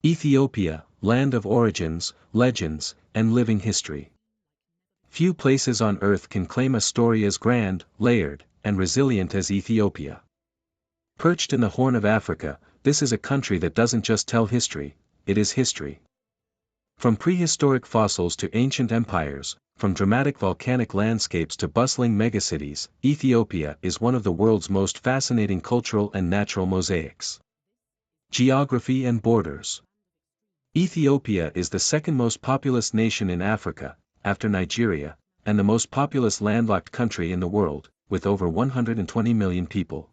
Ethiopia, land of origins, legends, and living history. Few places on earth can claim a story as grand, layered, and resilient as Ethiopia. Perched in the Horn of Africa, this is a country that doesn't just tell history, it is history. From prehistoric fossils to ancient empires, from dramatic volcanic landscapes to bustling megacities, Ethiopia is one of the world's most fascinating cultural and natural mosaics. Geography and borders. Ethiopia is the second most populous nation in Africa, after Nigeria, and the most populous landlocked country in the world, with over 120 million people.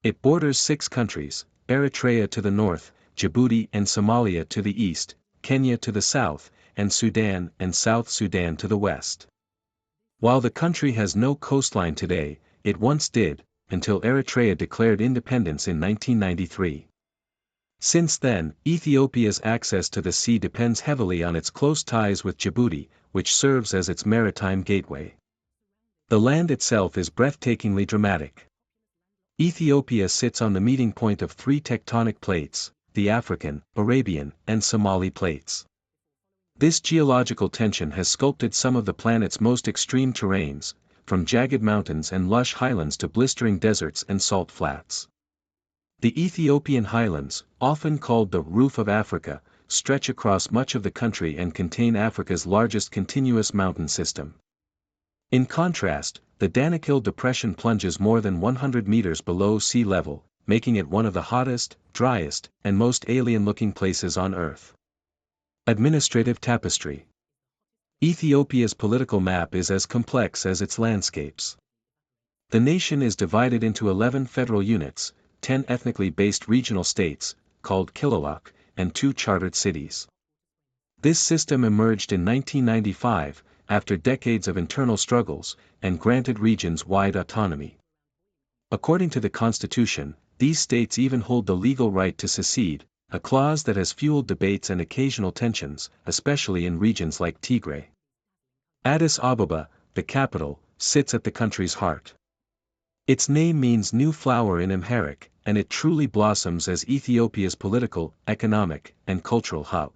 It borders 6 countries, Eritrea to the north, Djibouti and Somalia to the east, Kenya to the south, and Sudan and South Sudan to the west. While the country has no coastline today, it once did, until Eritrea declared independence in 1993. Since then, Ethiopia's access to the sea depends heavily on its close ties with Djibouti, which serves as its maritime gateway. The land itself is breathtakingly dramatic. Ethiopia sits on the meeting point of 3 tectonic plates, the African, Arabian, and Somali plates. This geological tension has sculpted some of the planet's most extreme terrains, from jagged mountains and lush highlands to blistering deserts and salt flats. The Ethiopian highlands, often called the roof of Africa, stretch across much of the country and contain Africa's largest continuous mountain system. In contrast, the Danakil Depression plunges more than 100 meters below sea level, making it one of the hottest, driest, and most alien-looking places on Earth. Administrative tapestry. Ethiopia's political map is as complex as its landscapes. The nation is divided into 11 federal units, 10 ethnically based regional states, called kilolok, and 2 chartered cities. This system emerged in 1995, after decades of internal struggles, and granted regions wide autonomy. According to the Constitution, these states even hold the legal right to secede, a clause that has fueled debates and occasional tensions, especially in regions like Tigray. Addis Ababa, the capital, sits at the country's heart. Its name means new flower in Amharic, and it truly blossoms as Ethiopia's political, economic, and cultural hub.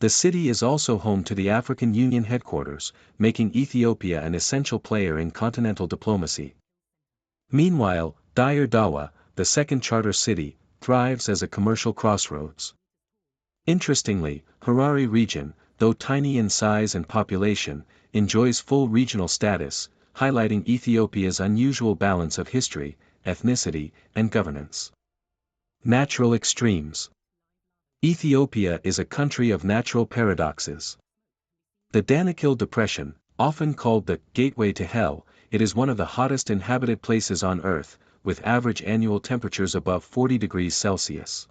The city is also home to the African Union headquarters, making Ethiopia an essential player in continental diplomacy. Meanwhile, Dire Dawa, the second charter city, thrives as a commercial crossroads. Interestingly, Harare region, though tiny in size and population, enjoys full regional status, highlighting Ethiopia's unusual balance of history, ethnicity, and governance. Natural extremes. Ethiopia is a country of natural paradoxes. The Danakil Depression, often called the Gateway to Hell, it is one of the hottest inhabited places on Earth, with average annual temperatures above 40 degrees Celsius.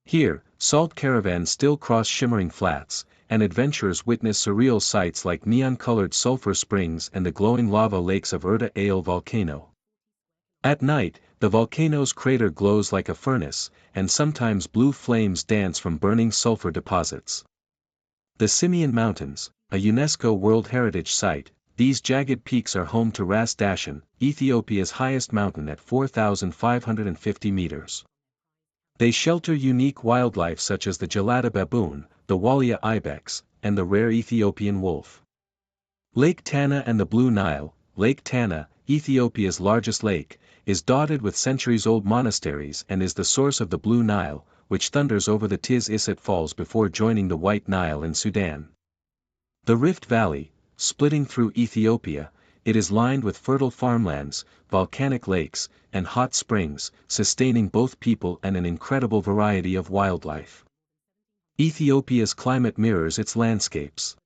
Here, salt caravans still cross shimmering flats, and adventurers witness surreal sights like neon-colored sulfur springs and the glowing lava lakes of Erta Ale volcano. At night, the volcano's crater glows like a furnace, and sometimes blue flames dance from burning sulfur deposits. The Simien Mountains, a UNESCO World Heritage Site, these jagged peaks are home to Ras Dashen, Ethiopia's highest mountain at 4,550 meters. They shelter unique wildlife such as the Gelada baboon, the Walia ibex, and the rare Ethiopian wolf. Lake Tana and the Blue Nile. Lake Tana, Ethiopia's largest lake, is dotted with centuries-old monasteries and is the source of the Blue Nile, which thunders over the Tiz Isset Falls before joining the White Nile in Sudan. The Rift Valley, splitting through Ethiopia, it is lined with fertile farmlands, volcanic lakes, and hot springs, sustaining both people and an incredible variety of wildlife. Ethiopia's climate mirrors its landscapes.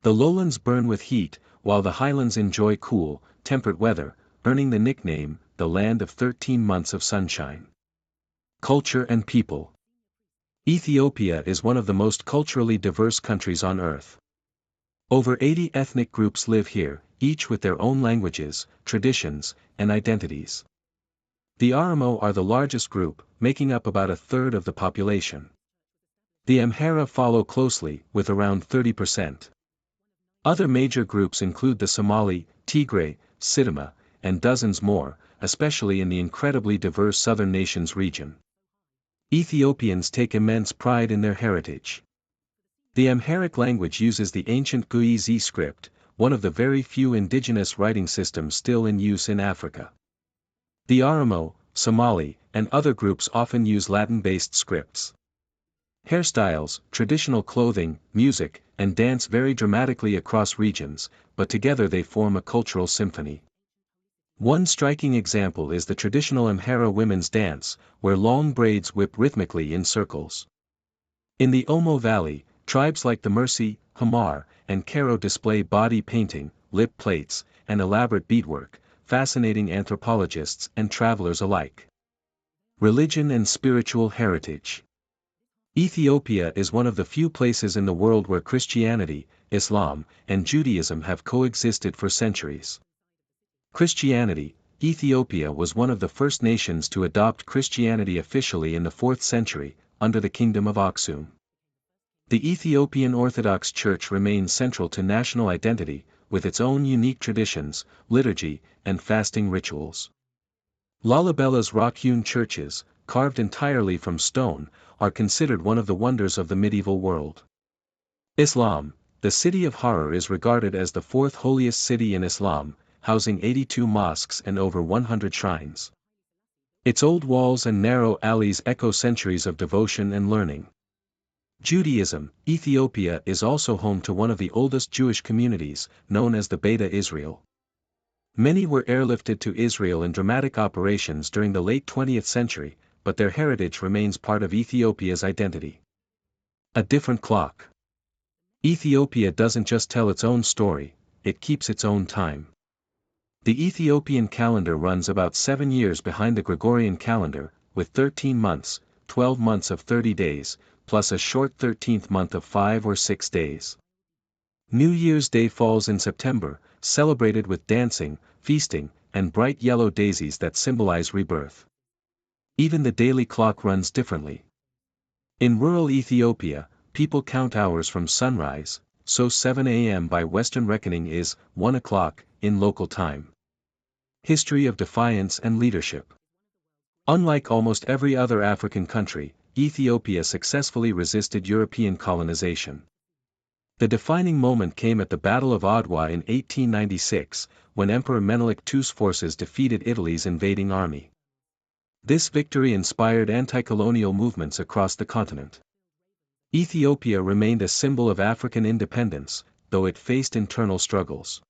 The lowlands burn with heat, while the highlands enjoy cool, temperate weather, earning the nickname, the land of 13 months of sunshine. Culture and people. Ethiopia is one of the most culturally diverse countries on Earth. Over 80 ethnic groups live here, each with their own languages, traditions, and identities. The Oromo are the largest group, making up about a third of the population. The Amhara follow closely, with around 30%. Other major groups include the Somali, Tigray, Sidama, and dozens more, especially in the incredibly diverse southern nations region. Ethiopians take immense pride in their heritage. The Amharic language uses the ancient Guizi script, one of the very few indigenous writing systems still in use in Africa. The Oromo, Somali, and other groups often use Latin-based scripts. Hairstyles, traditional clothing, music, and dance vary dramatically across regions, but together they form a cultural symphony. One striking example is the traditional Amhara women's dance, where long braids whip rhythmically in circles. In the Omo Valley, tribes like the Mursi, Hamar, and Karo display body painting, lip plates, and elaborate beadwork, fascinating anthropologists and travelers alike. Religion and spiritual heritage. Ethiopia is one of the few places in the world where Christianity, Islam, and Judaism have coexisted for centuries. Christianity. Ethiopia was one of the first nations to adopt Christianity officially in the 4th century, under the Kingdom of Aksum. The Ethiopian Orthodox Church remains central to national identity, with its own unique traditions, liturgy, and fasting rituals. Lalabella's rock-hewn churches, carved entirely from stone, are considered one of the wonders of the medieval world. Islam. The city of Harar is regarded as the 4th holiest city in Islam, housing 82 mosques and over 100 shrines. Its old walls and narrow alleys echo centuries of devotion and learning. Judaism. Ethiopia is also home to one of the oldest Jewish communities, known as the Beta Israel. Many were airlifted to Israel in dramatic operations during the late 20th century, but their heritage remains part of Ethiopia's identity. A different clock. Ethiopia doesn't just tell its own story, it keeps its own time. The Ethiopian calendar runs about 7 years behind the Gregorian calendar, with 13 months, 12 months of 30 days, plus a short 13th month of 5 or 6 days. New Year's Day falls in September, celebrated with dancing, feasting, and bright yellow daisies that symbolize rebirth. Even the daily clock runs differently. In rural Ethiopia, people count hours from sunrise, so 7 a.m. by Western reckoning is 1 o'clock in local time. History of defiance and leadership. Unlike almost every other African country, Ethiopia successfully resisted European colonization. The defining moment came at the Battle of Adwa in 1896, when Emperor Menelik II's forces defeated Italy's invading army. This victory inspired anti-colonial movements across the continent. Ethiopia remained a symbol of African independence, though it faced internal struggles.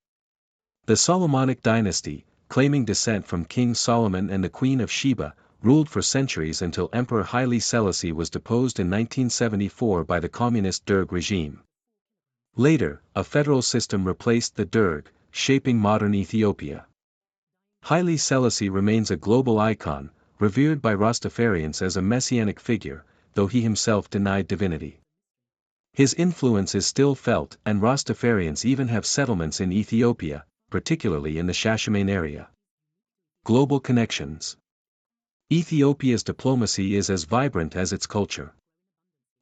The Solomonic dynasty, claiming descent from King Solomon and the Queen of Sheba, ruled for centuries until Emperor Haile Selassie was deposed in 1974 by the communist Derg regime. Later, a federal system replaced the Derg, shaping modern Ethiopia. Haile Selassie remains a global icon, revered by Rastafarians as a messianic figure, though he himself denied divinity. His influence is still felt, and Rastafarians even have settlements in Ethiopia, particularly in the Shashamane area. Global connections. Ethiopia's diplomacy is as vibrant as its culture.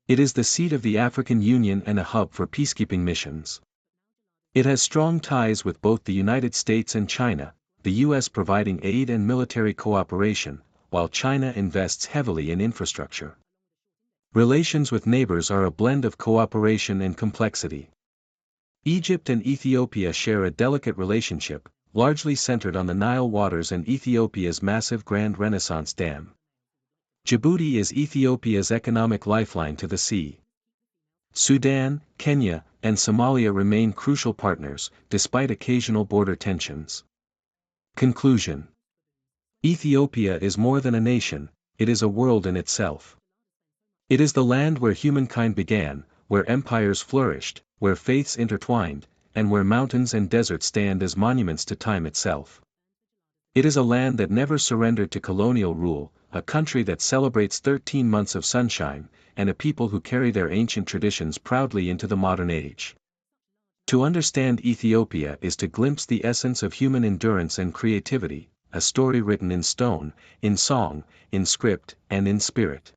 It is the seat of the African Union and a hub for peacekeeping missions. It has strong ties with both the United States and China, the U.S. providing aid and military cooperation, while China invests heavily in infrastructure. Relations with neighbors are a blend of cooperation and complexity. Egypt and Ethiopia share a delicate relationship, largely centered on the Nile waters and Ethiopia's massive Grand Renaissance Dam. Djibouti is Ethiopia's economic lifeline to the sea. Sudan, Kenya, and Somalia remain crucial partners, despite occasional border tensions. Conclusion. Ethiopia is more than a nation, it is a world in itself. It is the land where humankind began, where empires flourished, where faiths intertwined, and where mountains and deserts stand as monuments to time itself. It is a land that never surrendered to colonial rule, a country that celebrates 13 months of sunshine, and a people who carry their ancient traditions proudly into the modern age. To understand Ethiopia is to glimpse the essence of human endurance and creativity, a story written in stone, in song, in script, and in spirit.